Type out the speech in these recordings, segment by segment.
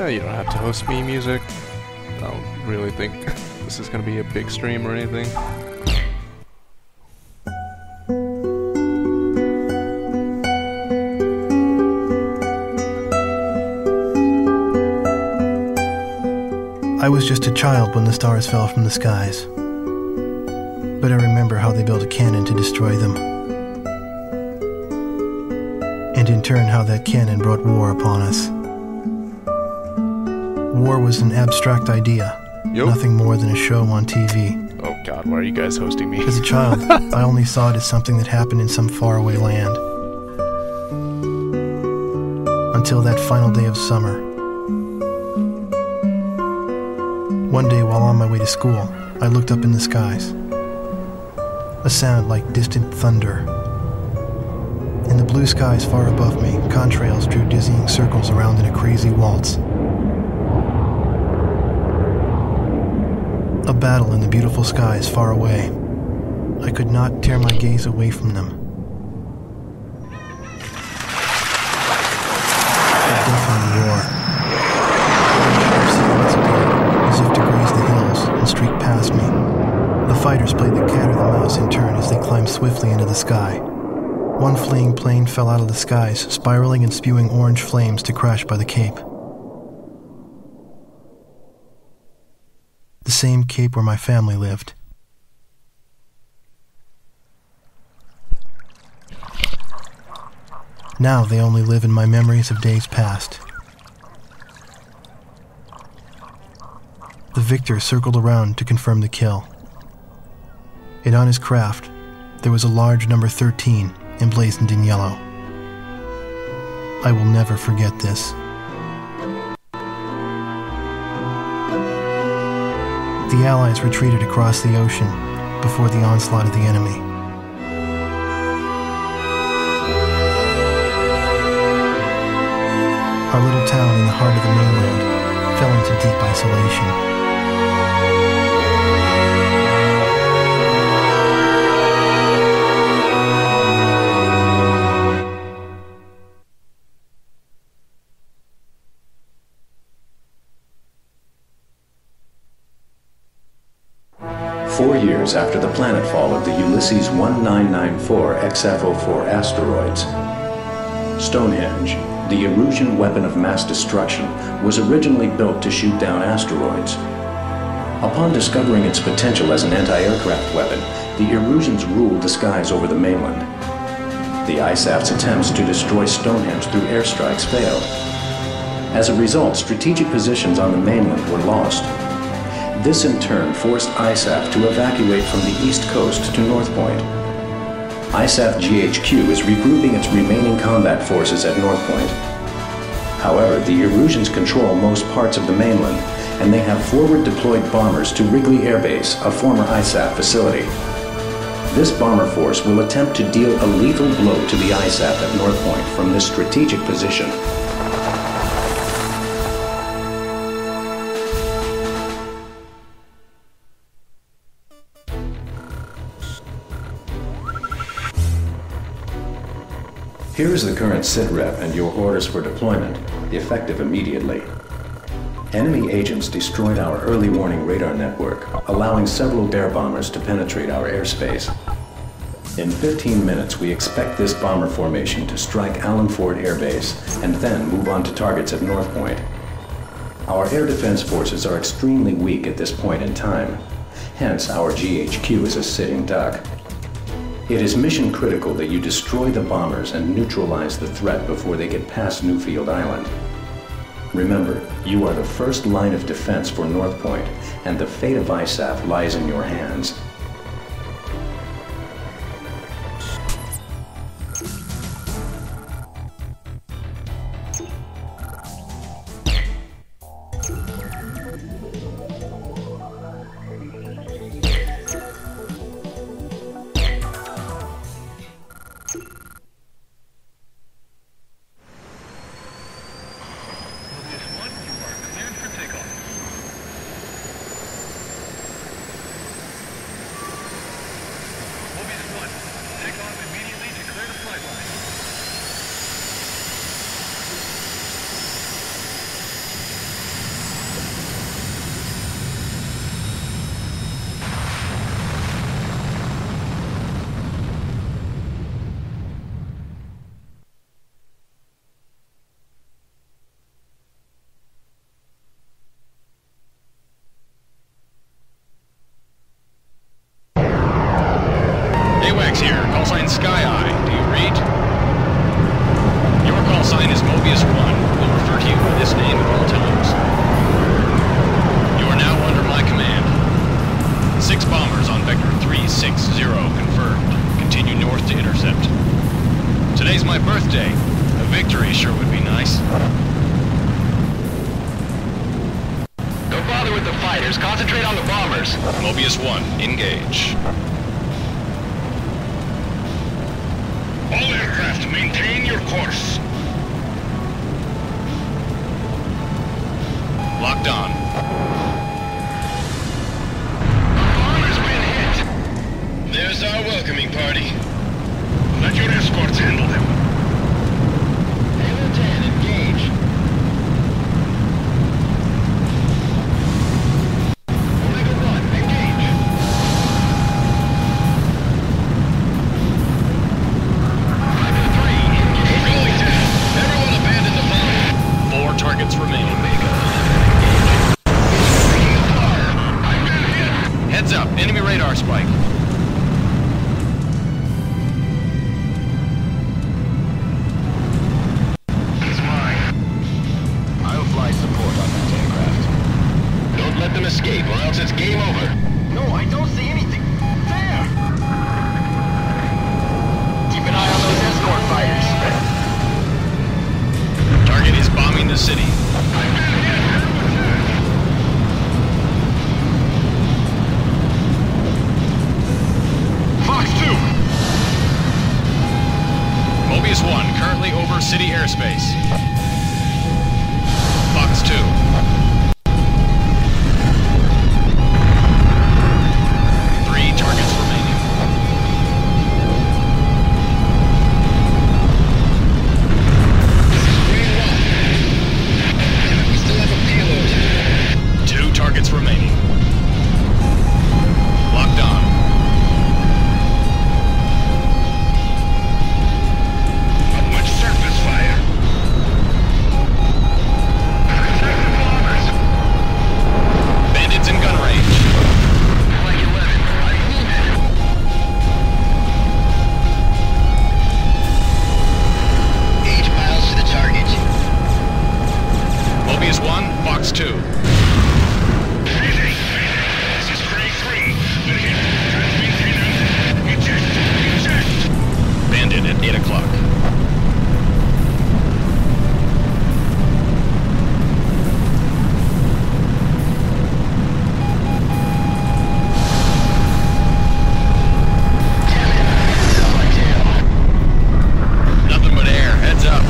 You don't have to host me music. I don't really think this is gonna be a big stream or anything. I was just a child when the stars fell from the skies, but I remember how they built a cannon to destroy them, and in turn how that cannon brought war upon us. War was an abstract idea, nothing more than a show on TV. Oh god, why are you guys hosting me? As a child, I only saw it as something that happened in some faraway land. Until that final day of summer. One day while on my way to school, I looked up in the skies. A sound like distant thunder. In the blue skies far above me, contrails drew dizzying circles around in a crazy waltz. A battle in the beautiful skies far away. I could not tear my gaze away from them. A deafening roar. Silhouettes appeared, as if to graze the hills and streak past me. The fighters played the cat or the mouse in turn as they climbed swiftly into the sky. One fleeing plane fell out of the skies, spiraling and spewing orange flames to crash by the Cape. The same Cape where my family lived. Now they only live in my memories of days past. The victor circled around to confirm the kill. And on his craft, there was a large number 13 emblazoned in yellow. I will never forget this. The Allies retreated across the ocean before the onslaught of the enemy. Our little town in the heart of the mainland fell into deep isolation. Years after the planetfall of the Ulysses 1994 XF04 asteroids. Stonehenge, the Erusian weapon of mass destruction, was originally built to shoot down asteroids. Upon discovering its potential as an anti-aircraft weapon, the Erusians ruled the skies over the mainland. The ISAF's attempts to destroy Stonehenge through airstrikes failed. As a result, strategic positions on the mainland were lost. This in turn forced ISAF to evacuate from the east coast to North Point. ISAF GHQ is regrouping its remaining combat forces at North Point. However, the Erusians control most parts of the mainland, and they have forward deployed bombers to Wrigley Air Base, a former ISAF facility. This bomber force will attempt to deal a lethal blow to the ISAF at North Point from this strategic position. Here is the current SITREP and your orders for deployment, effective immediately. Enemy agents destroyed our early warning radar network, allowing several bear bombers to penetrate our airspace. In 15 minutes, we expect this bomber formation to strike Allen Ford Air Base and then move on to targets at North Point. Our air defense forces are extremely weak at this point in time. Hence, our GHQ is a sitting duck. It is mission critical that you destroy the bombers and neutralize the threat before they get past Newfield Island. Remember, you are the first line of defense for North Point, and the fate of ISAF lies in your hands. PCSX here. Call sign Sky Eye. Do you read? Your call sign is Mobius 1. We'll refer to you by this name at all times. You are now under my command. 6 bombers on Vector 360 confirmed. Continue north to intercept. Today's my birthday. A victory sure would be nice. Don't bother with the fighters. Concentrate on the bombers. Mobius 1, engage. All aircraft, maintain your course. Locked on. Our bomber's been hit. There's our welcoming party. Let your escorts handle them. Halo 10, engage. Omega 1, engage. Omega 3, engage. We're going down. Everyone abandon the bomb. 4 targets remaining. Omega 11, engage. Breaking the fire. I've been hit. Heads up, enemy radar spike. Let them escape, or else it's game over. No, I don't see anything. There! Keep an eye on those escort fighters. Target is bombing the city. I've been hit. Fox 2! Mobius 1, currently over city airspace. Fox 2. 3 targets remaining. This is Green 1. We still have a payload. 2 targets remaining. Locked on. Not much surface fire. Bandits in gun range. Like 11. I need it. 8 miles to the target. Mobius 1, Fox 2. This is Prey 3. We're hit. Transmit. Eject. Bandit at 8 o'clock. Nothing but air. Heads up.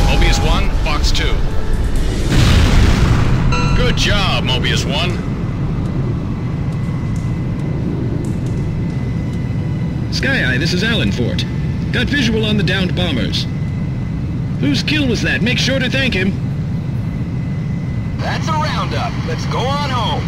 Mobius 1, Fox 2. Good job, Mobius 1. Sky Eye, this is Alan Fort. Got visual on the downed bombers. Whose kill was that? Make sure to thank him. That's a roundup. Let's go on home.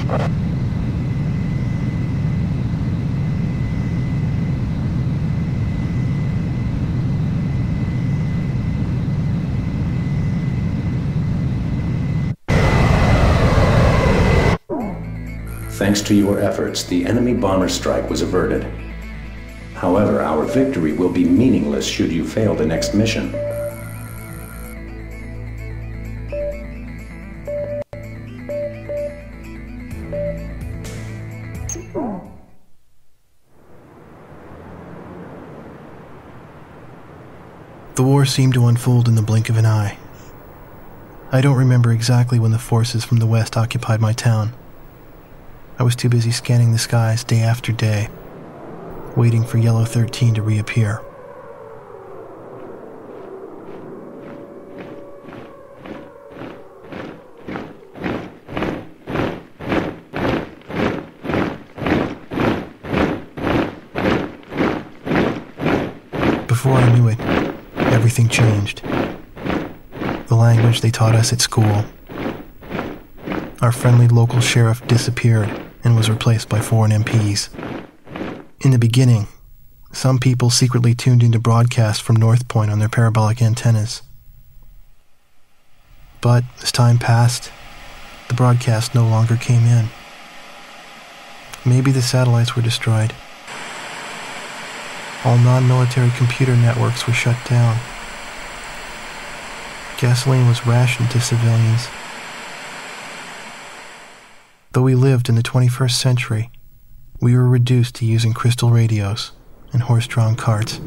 Thanks to your efforts, the enemy bomber strike was averted. However, our victory will be meaningless should you fail the next mission. The war seemed to unfold in the blink of an eye. I don't remember exactly when the forces from the west occupied my town. I was too busy scanning the skies day after day, waiting for Yellow 13 to reappear. Before I knew it, everything changed. The language they taught us at school. Our friendly local sheriff disappeared and was replaced by foreign MPs. In the beginning, some people secretly tuned into broadcasts from North Point on their parabolic antennas. But as time passed, the broadcast no longer came in. Maybe the satellites were destroyed. All non-military computer networks were shut down. Gasoline was rationed to civilians. Though we lived in the 21st century, we were reduced to using crystal radios and horse-drawn carts.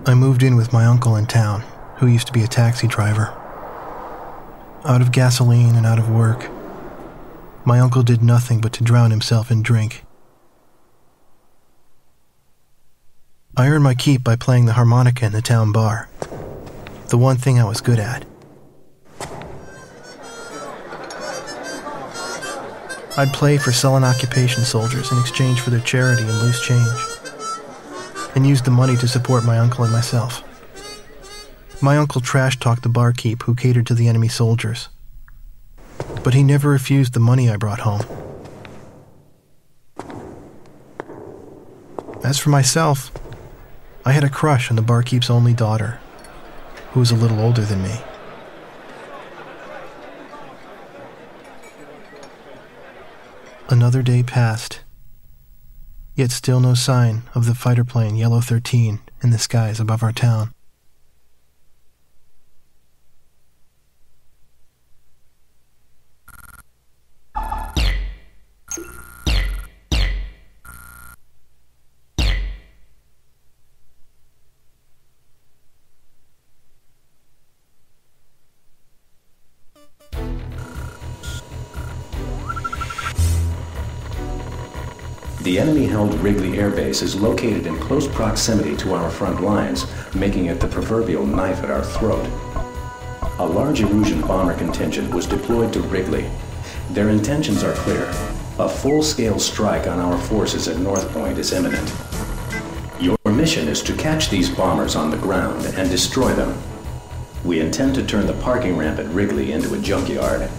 I moved in with my uncle in town, who used to be a taxi driver. Out of gasoline and out of work, my uncle did nothing but to drown himself in drink. I earned my keep by playing the harmonica in the town bar, the one thing I was good at. I'd play for sullen occupation soldiers in exchange for their charity and loose change, and used the money to support my uncle and myself. My uncle trash-talked the barkeep who catered to the enemy soldiers, but he never refused the money I brought home. As for myself, I had a crush on the barkeep's only daughter, who was a little older than me. Another day passed, yet still no sign of the fighter plane Yellow 13 in the skies above our town. The enemy-held Wrigley Air Base is located in close proximity to our front lines, making it the proverbial knife at our throat. A large Erusian bomber contingent was deployed to Wrigley. Their intentions are clear. A full-scale strike on our forces at North Point is imminent. Your mission is to catch these bombers on the ground and destroy them. We intend to turn the parking ramp at Wrigley into a junkyard.